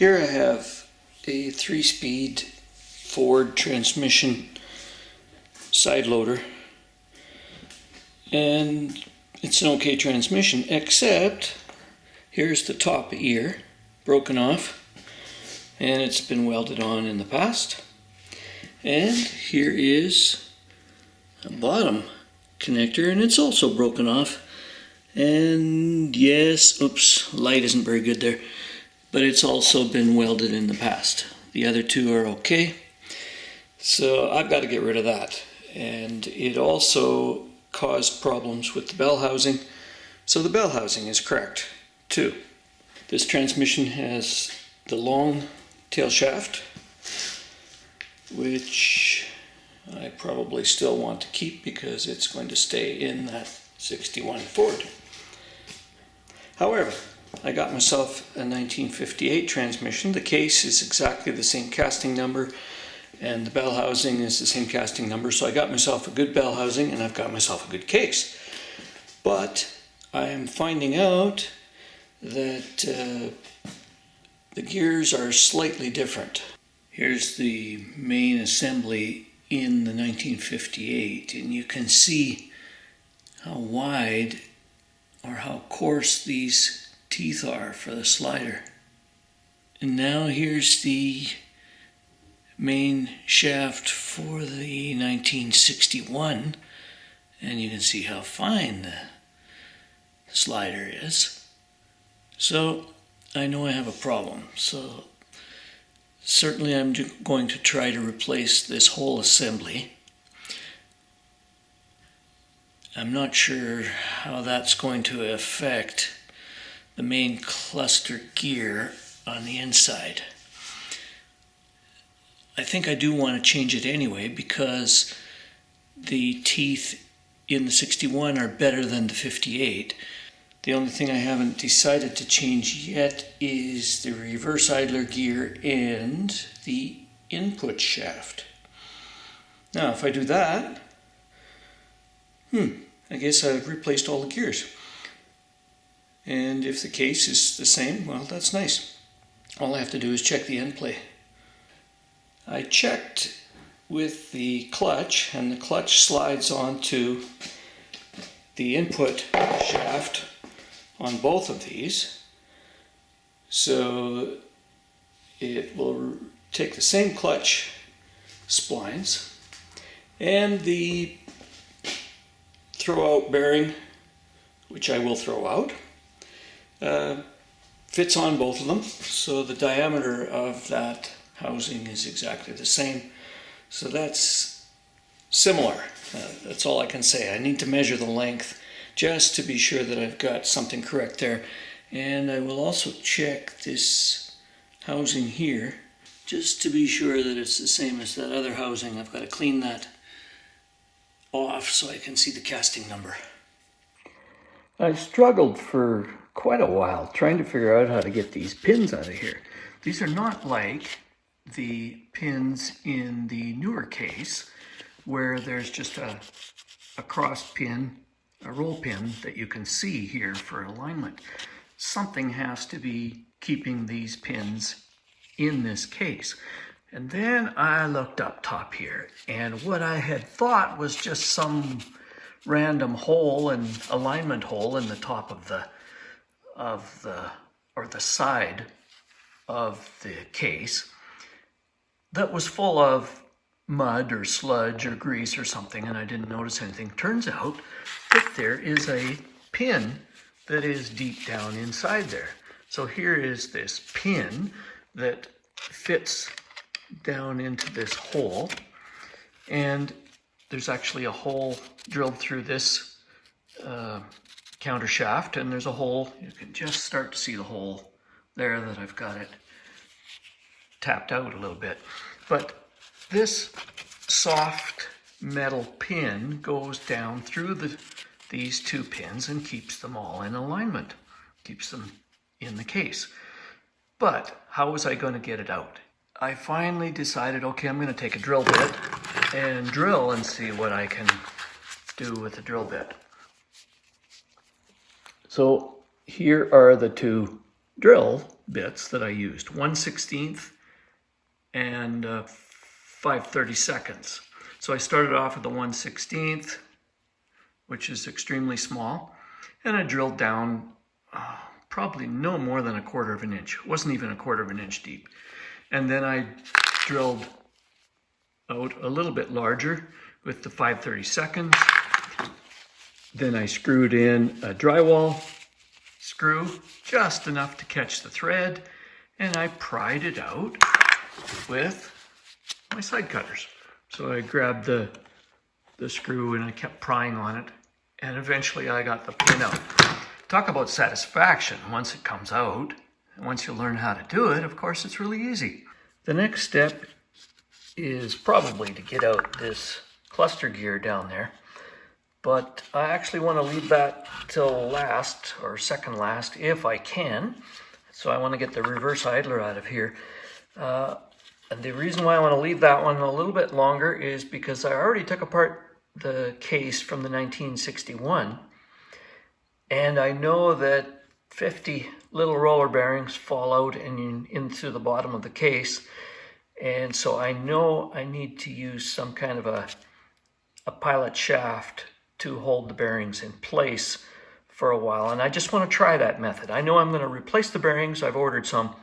Here I have a 3-speed Ford transmission side loader, and it's an okay transmission, except here's the top ear broken off, and it's been welded on in the past. And here is a bottom connector, and it's also broken off. And yes, oops, light isn't very good there, but it's also been welded in the past. The other two are okay, so I've got to get rid of that. And it also caused problems with the bell housing, so the bell housing is cracked too. This transmission has the long tail shaft, which I probably still want to keep because it's going to stay in that 61 Ford. However, I got myself a 1958 transmission. The case is exactly the same casting number, and the bell housing is the same casting number, so I got myself a good bell housing and I've got myself a good case. But I am finding out that the gears are slightly different. Here's the main assembly in the 1958, and you can see how wide or how coarse these teeth are for the slider. And now here's the main shaft for the 1961, and you can see how fine the slider is. So I know I have a problem, so certainly I'm going to try to replace this whole assembly. I'm not sure how that's going to affect the main cluster gear on the inside. I think I do want to change it anyway because the teeth in the 61 are better than the 58. The only thing I haven't decided to change yet is the reverse idler gear and the input shaft. Now if I do that, I guess I've replaced all the gears. And if the case is the same, well, that's nice. All I have to do is check the end play. I checked with the clutch, and the clutch slides onto the input shaft on both of these. So it will take the same clutch splines, and the throw-out bearing, which I will throw out, fits on both of them. So the diameter of that housing is exactly the same. So that's similar. That's all I can say. I need to measure the length just to be sure that I've got something correct there. And I will also check this housing here just to be sure that it's the same as that other housing. I've got to clean that off so I can see the casting number. I struggled for quite a while trying to figure out how to get these pins out of here. These are not like the pins in the newer case where there's just a cross pin, a roll pin that you can see here for alignment. Something has to be keeping these pins in this case. And then I looked up top here, and what I had thought was just some random hole and alignment hole in the top of the side of the case that was full of mud or sludge or grease or something, and I didn't notice anything. Turns out that there is a pin that is deep down inside there. So here is this pin that fits down into this hole, and there's actually a hole drilled through this counter shaft, and there's a hole. You can just start to see the hole there that I've got it tapped out a little bit. But this soft metal pin goes down through these two pins and keeps them all in alignment, keeps them in the case. But how was I going to get it out? I finally decided, okay, I'm going to take a drill bit and drill and see what I can do with the drill bit. So here are the two drill bits that I used, 1/16 and 5/32. So I started off with the 1/16, which is extremely small, and I drilled down probably no more than 1/4 of an inch. It wasn't even 1/4 of an inch deep. And then I drilled out a little bit larger with the 5/32. Then I screwed in a drywall screw, just enough to catch the thread, and I pried it out with my side cutters. So I grabbed the screw and I kept prying on it, and eventually I got the pin out. Talk about satisfaction once it comes out. And once you learn how to do it, of course, it's really easy. The next step is probably to get out this cluster gear down there, but I actually want to leave that till last or second last if I can. So I want to get the reverse idler out of here. And the reason why I want to leave that one a little bit longer is because I already took apart the case from the 1961, and I know that 50 little roller bearings fall out and into the bottom of the case, and so I know I need to use some kind of a pilot shaft to hold the bearings in place for a while, and I just want to try that method. I know I'm going to replace the bearings, I've ordered some,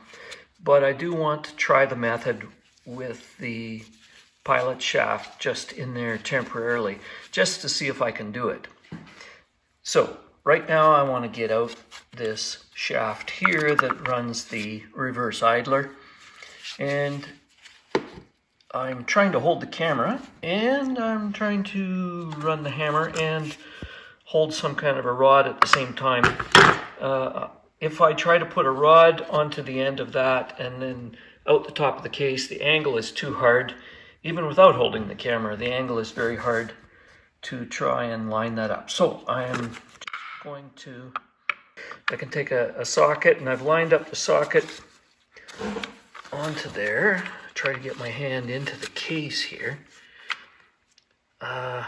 but I do want to try the method with the pilot shaft just in there temporarily, just to see if I can do it. So right now I want to get out this shaft here that runs the reverse idler, and I'm trying to hold the camera, and I'm trying to run the hammer and hold some kind of a rod at the same time. If I try to put a rod onto the end of that and then out the top of the case, the angle is too hard. Even without holding the camera, the angle is very hard to try and line that up. So I am going to, I can take a socket, and I've lined up the socket onto there. Try to get my hand into the case here. I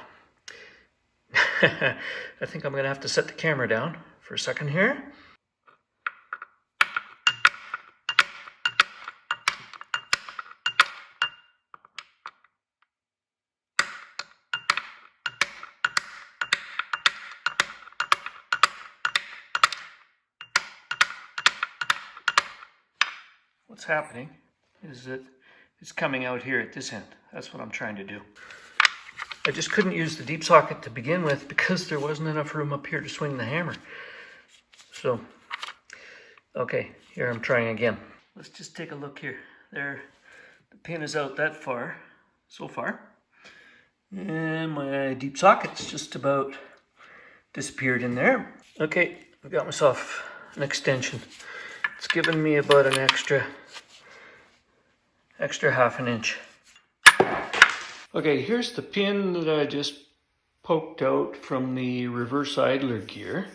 think I'm going to have to set the camera down for a second here. What's happening is that it's coming out here at this end. That's what I'm trying to do. I just couldn't use the deep socket to begin with because there wasn't enough room up here to swing the hammer. So, okay, here I'm trying again. Let's just take a look here. There, the pin is out that far, so far. And my deep socket's just about disappeared in there. Okay, I've got myself an extension. It's given me about an extra half an inch. Okay, here's the pin that I just poked out from the reverse idler gear.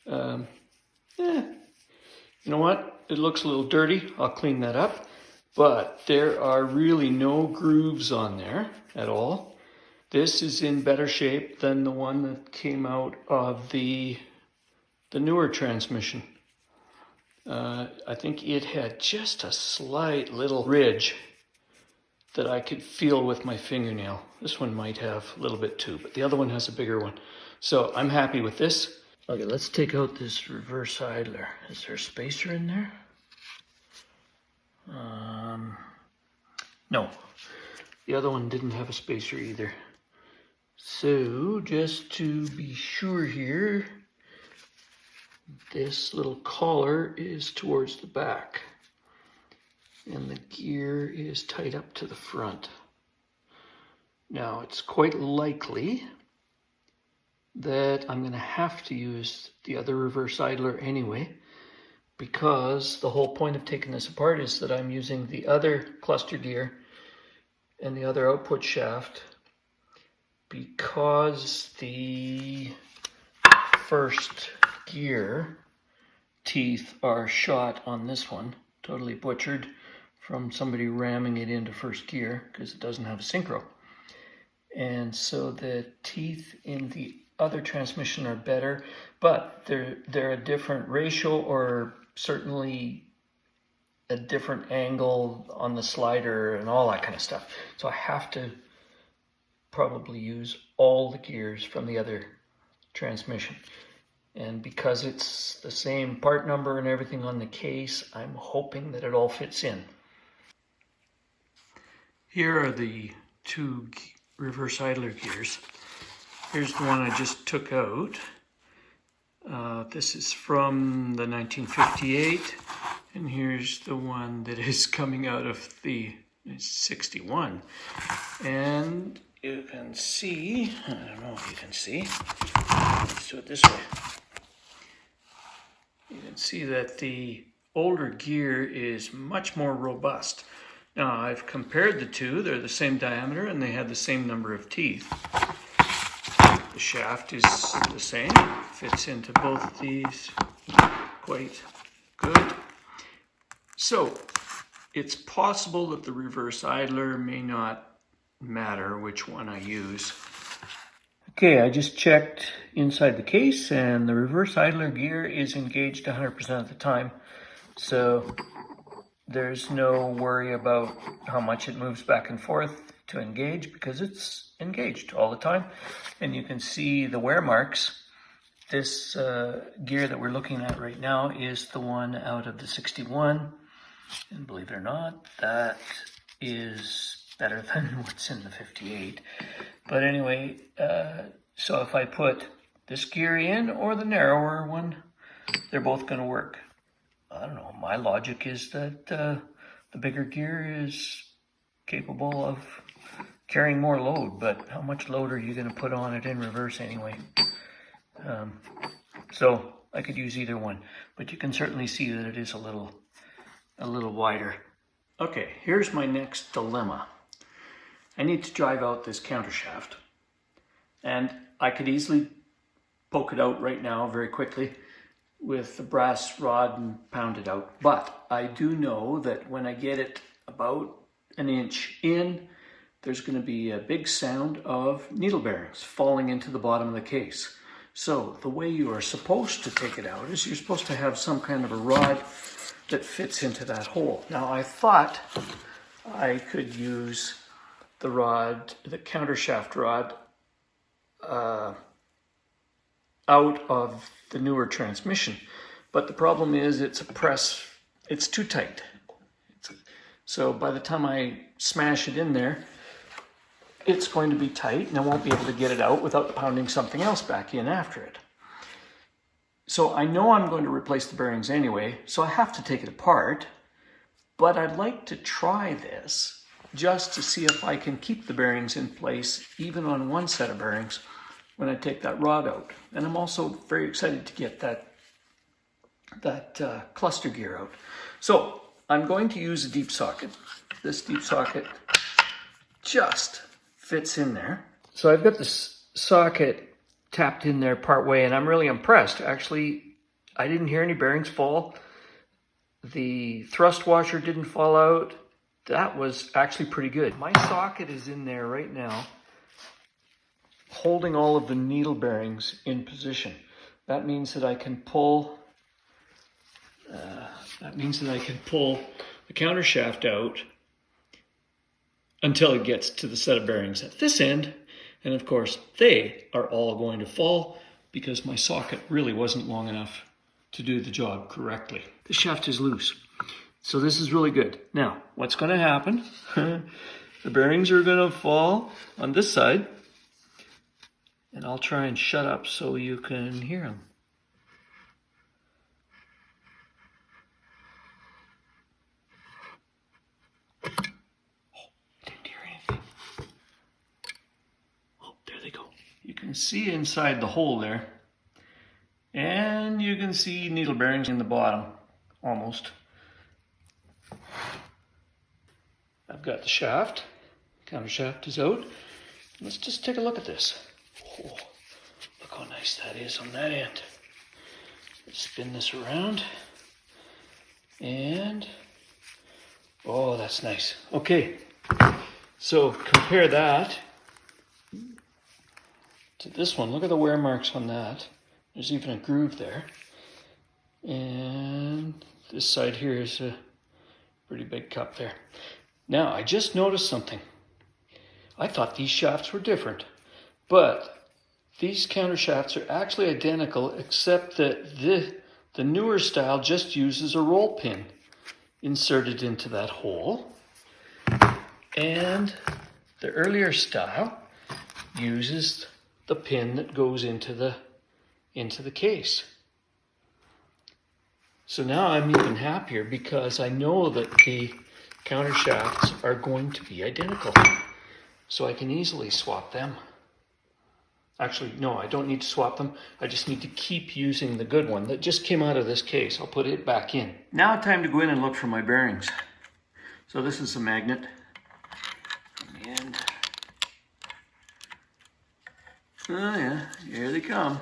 You know what? It looks a little dirty. I'll clean that up. But there are really no grooves on there at all. This is in better shape than the one that came out of the newer transmission. I think it had just a slight little ridge that I could feel with my fingernail. This one might have a little bit too, but the other one has a bigger one. So I'm happy with this. Okay, let's take out this reverse idler. Is there a spacer in there? No, the other one didn't have a spacer either. So just to be sure here, this little collar is towards the back, and the gear is tied up to the front. Now, it's quite likely that I'm going to have to use the other reverse idler anyway, because the whole point of taking this apart is that I'm using the other cluster gear and the other output shaft, because the first gear teeth are shot on this one, totally butchered from somebody ramming it into first gear because it doesn't have a synchro. And so the teeth in the other transmission are better, but they're a different ratio or certainly a different angle on the slider and all that kind of stuff. So I have to probably use all the gears from the other transmission. And because it's the same part number and everything on the case, I'm hoping that it all fits in. Here are the two reverse idler gears. Here's the one I just took out. This is from the 1958, and here's the one that is coming out of the 61. And you can see, I don't know if you can see, let's do it this way. You can see that the older gear is much more robust. Now I've compared the two, they're the same diameter and they have the same number of teeth. The shaft is the same, fits into both of these quite good. So it's possible that the reverse idler may not matter which one I use. Okay, I just checked inside the case and the reverse idler gear is engaged 100% of the time. So there's no worry about how much it moves back and forth to engage because it's engaged all the time. And you can see the wear marks. This gear that we're looking at right now is the one out of the 61. And believe it or not, that is better than what's in the 58. But anyway, so if I put this gear in or the narrower one, they're both going to work. I don't know, my logic is that the bigger gear is capable of carrying more load, but how much load are you going to put on it in reverse anyway? So I could use either one, but you can certainly see that it is a little wider. Okay, here's my next dilemma. I need to drive out this countershaft, and I could easily poke it out right now very quickly with the brass rod and pound it out. But I do know that when I get it about an inch in, there's going to be a big sound of needle bearings falling into the bottom of the case. So the way you are supposed to take it out is you're supposed to have some kind of a rod that fits into that hole. Now I thought I could use the rod, the countershaft rod, out of the newer transmission, but the problem is it's too tight. So by the time I smash it in there, it's going to be tight and I won't be able to get it out without pounding something else back in after it. So I know I'm going to replace the bearings anyway, so I have to take it apart, but I'd like to try this just to see if I can keep the bearings in place even on one set of bearings when I take that rod out. And I'm also very excited to get that cluster gear out. So I'm going to use a deep socket. This deep socket just fits in there. So I've got this socket tapped in there part way, and I'm really impressed. Actually, I didn't hear any bearings fall. The thrust washer didn't fall out. That was actually pretty good. My socket is in there right now, holding all of the needle bearings in position. That means that I can pull the countershaft out until it gets to the set of bearings at this end. And of course, they are all going to fall because my socket really wasn't long enough to do the job correctly. The shaft is loose. So this is really good. Now, what's going to happen? The bearings are going to fall on this side. And I'll try and shut up so you can hear them. Didn't hear anything. Oh, there they go. You can see inside the hole there. And you can see needle bearings in the bottom, almost. I've got the shaft. Countershaft is out. Let's just take a look at this. Oh, look how nice that is on that end. Let's spin this around. And, oh, that's nice. Okay, so compare that to this one. Look at the wear marks on that. There's even a groove there. And this side here is a pretty big cup there. Now, I just noticed something. I thought these shafts were different, but these counter shafts are actually identical, except that the newer style just uses a roll pin inserted into that hole, and the earlier style uses the pin that goes into the case. So now I'm even happier because I know that the counter shafts are going to be identical. So I can easily swap them. Actually, no, I don't need to swap them. I just need to keep using the good one that just came out of this case. I'll put it back in. Now time to go in and look for my bearings. So this is the magnet on the end. Oh yeah, here they come.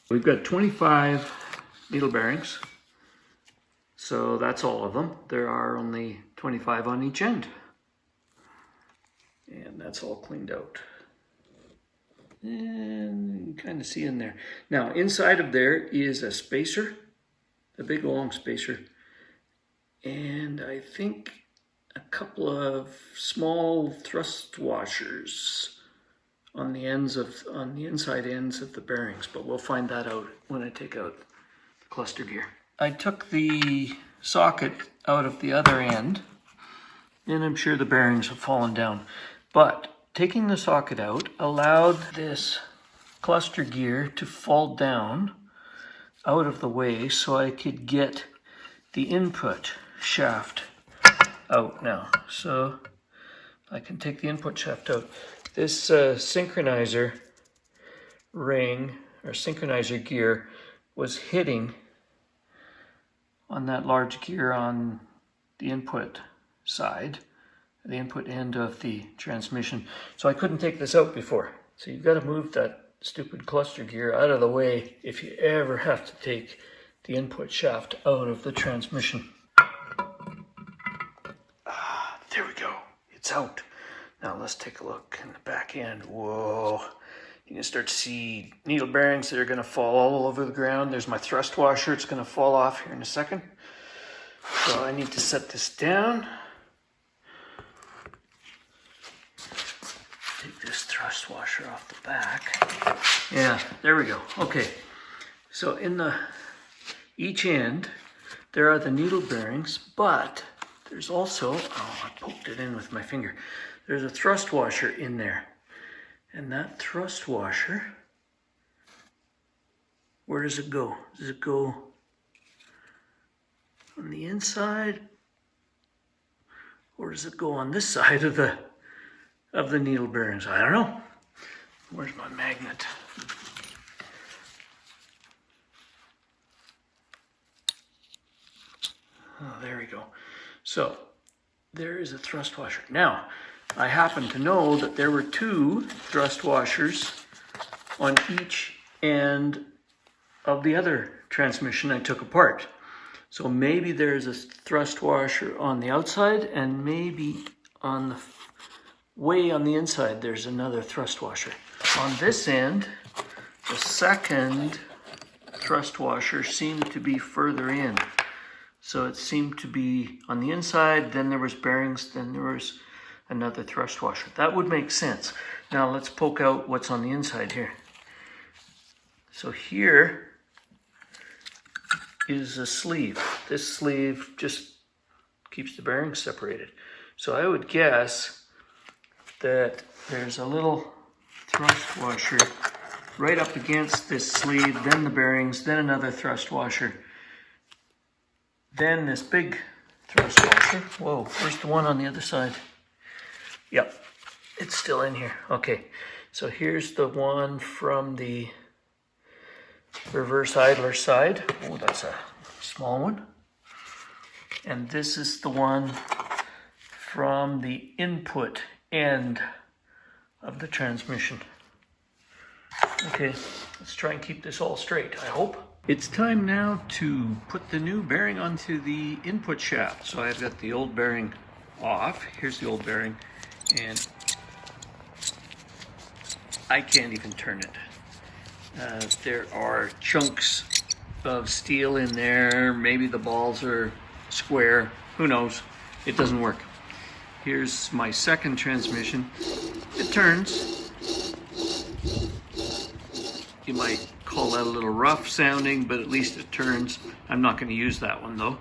We've got 25 needle bearings, so that's all of them. There are only 25 on each end. And that's all cleaned out. And you can kind of see in there. Now, inside of there is a spacer, a big long spacer, and I think a couple of small thrust washers on the inside ends of the bearings, but we'll find that out when I take out the cluster gear. I took the socket out of the other end, and I'm sure the bearings have fallen down, but taking the socket out allowed this cluster gear to fall down out of the way so I could get the input shaft out now. So I can take the input shaft out. This synchronizer ring or synchronizer gear was hitting on that large gear on the input side, the input end of the transmission. So I couldn't take this out before. So you've got to move that stupid cluster gear out of the way if you ever have to take the input shaft out of the transmission. There we go. It's out. Now let's take a look in the back end. Whoa. You can start to see needle bearings that are going to fall all over the ground. There's my thrust washer. It's going to fall off here in a second. So I need to set this down. Take this thrust washer off the back. Yeah, there we go. Okay. So in each end, there are the needle bearings, but there's also, I poked it in with my finger. There's a thrust washer in there. And that thrust washer, where does it go? Does it go on the inside? Or does it go on this side of the needle bearings? I don't know. Where's my magnet? Oh, there we go. So there is a thrust washer. Now, I happen to know that there were 2 thrust washers on each end of the other transmission I took apart. So maybe there's a thrust washer on the outside, and maybe on the way on the inside there's another thrust washer. On this end, the second thrust washer seemed to be further in. So it seemed to be on the inside, then there was bearings, then there was another thrust washer. That would make sense. Now let's poke out what's on the inside here. So here is a sleeve. This sleeve just keeps the bearings separated. So I would guess that there's a little thrust washer right up against this sleeve, then the bearings, then another thrust washer, then this big thrust washer. Whoa, where's the one on the other side? Yep, it's still in here. Okay, so here's the one from the reverse idler side. Oh, that's a small one. And this is the one from the input end of the transmission. Okay, let's try and keep this all straight, I hope. It's time now to put the new bearing onto the input shaft. So I've got the old bearing off. Here's the old bearing, and I can't even turn it. There are chunks of steel in there. Maybe the balls are square. Who knows? It doesn't work. Here's my second transmission. It turns. You might call that a little rough sounding, but at least it turns. I'm not going to use that one though.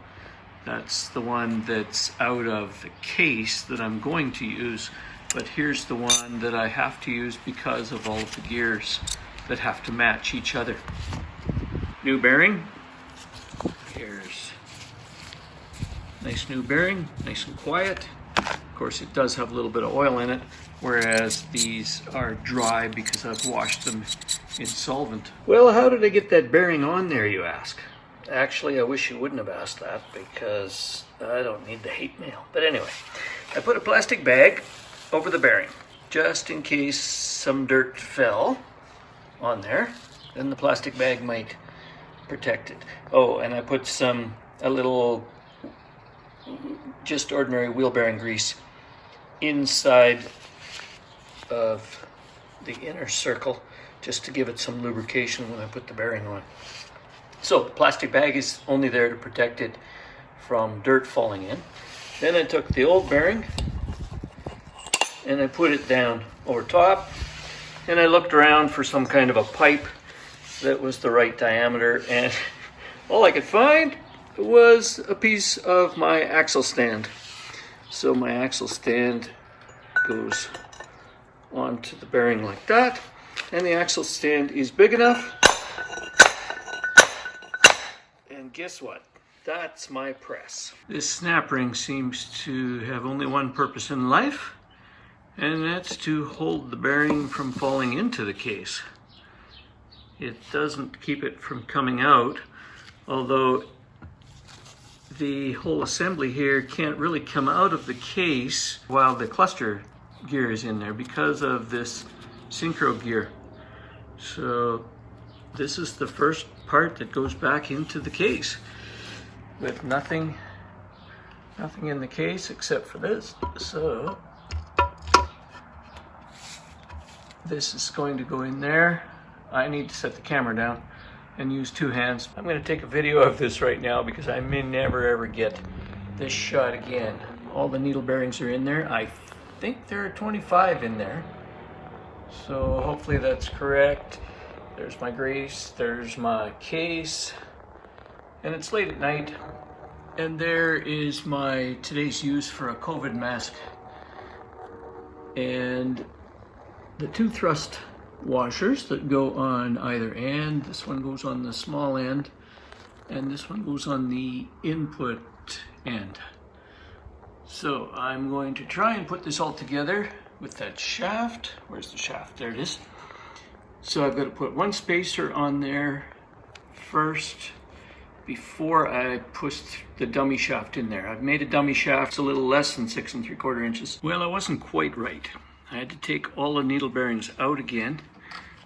That's the one that's out of the case that I'm going to use. But here's the one that I have to use because of all of the gears that have to match each other. New bearing. Here's nice new bearing, nice and quiet. Of course, it does have a little bit of oil in it, whereas these are dry because I've washed them in solvent. Well, how did I get that bearing on there, you ask? Actually, I wish you wouldn't have asked that because I don't need the hate mail. But anyway, I put a plastic bag over the bearing just in case some dirt fell on there. Then the plastic bag might protect it. Oh, and I put a little just ordinary wheel bearing grease inside of the inner circle just to give it some lubrication when I put the bearing on. So the plastic bag is only there to protect it from dirt falling in. Then I took the old bearing and I put it down over top, and I looked around for some kind of a pipe that was the right diameter, and all I could find was a piece of my axle stand. So my axle stand goes onto the bearing like that, and the axle stand is big enough. And guess what? That's my press. This snap ring seems to have only one purpose in life, and that's to hold the bearing from falling into the case. It doesn't keep it from coming out, although the whole assembly here can't really come out of the case while the cluster gear is in there because of this synchro gear. So this is the first part that goes back into the case with nothing in the case except for this. So this is going to go in there. I need to set the camera down and use two hands. I'm going to take a video of this right now because I may never ever get this shot again. All the needle bearings are in there. I think there are 25 in there. So hopefully that's correct. There's my grease, there's my case, and it's late at night. And there is my today's use for a COVID mask. And the two thrust washers that go on either end. This one goes on the small end, and this one goes on the input end. So I'm going to try and put this all together with that shaft. Where's the shaft? There it is. So I've got to put one spacer on there first before I push the dummy shaft in there. I've made a dummy shaft. It's a little less than 6 3/4 inches. Well, I wasn't quite right. I had to take all the needle bearings out again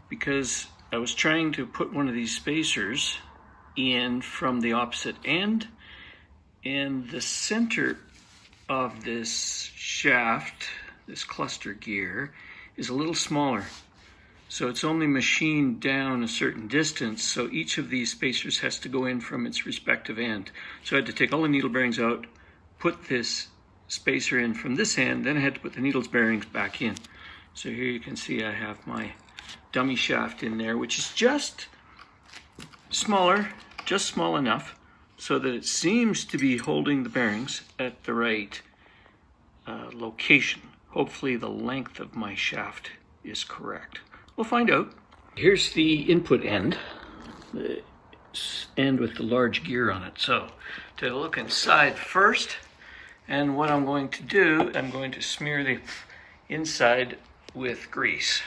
because I was trying to put one of these spacers in from the opposite end, and the center of this shaft, this cluster gear, is a little smaller. So it's only machined down a certain distance, so each of these spacers has to go in from its respective end. So I had to take all the needle bearings out, put this spacer in from this end, then I had to put the needles bearings back in. So here you can see I have my dummy shaft in there, which is just smaller, just small enough so that it seems to be holding the bearings at the right location. Hopefully the length of my shaft is correct. We'll find out. Here's the input end, the end with the large gear on it. So to look inside first, and what I'm going to do, I'm going to smear the inside with grease.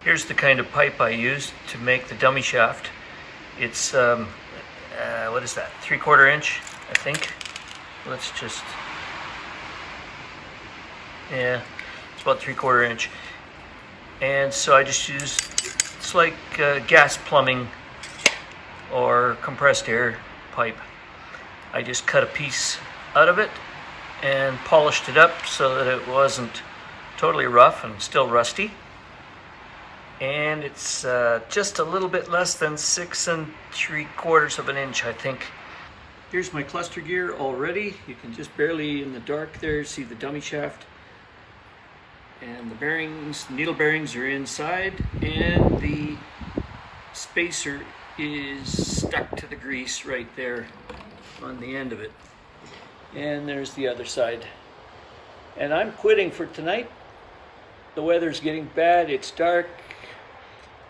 Here's the kind of pipe I used to make the dummy shaft. It's, what is that, 3/4 inch, I think. Let's just, yeah, it's about 3/4 inch. And so I just use, it's like gas plumbing or compressed air pipe. I just cut a piece out of it and polished it up so that it wasn't totally rough and still rusty. And it's just a little bit less than 6 3/4 of an inch, I think. Here's my cluster gear already. You can just barely in the dark there see the dummy shaft. And the bearings, needle bearings are inside, and the spacer is stuck to the grease right there on the end of it. And there's the other side. And I'm quitting for tonight. The weather's getting bad, it's dark,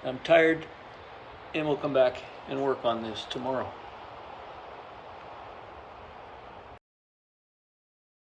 I'm tired, and we'll come back and work on this tomorrow.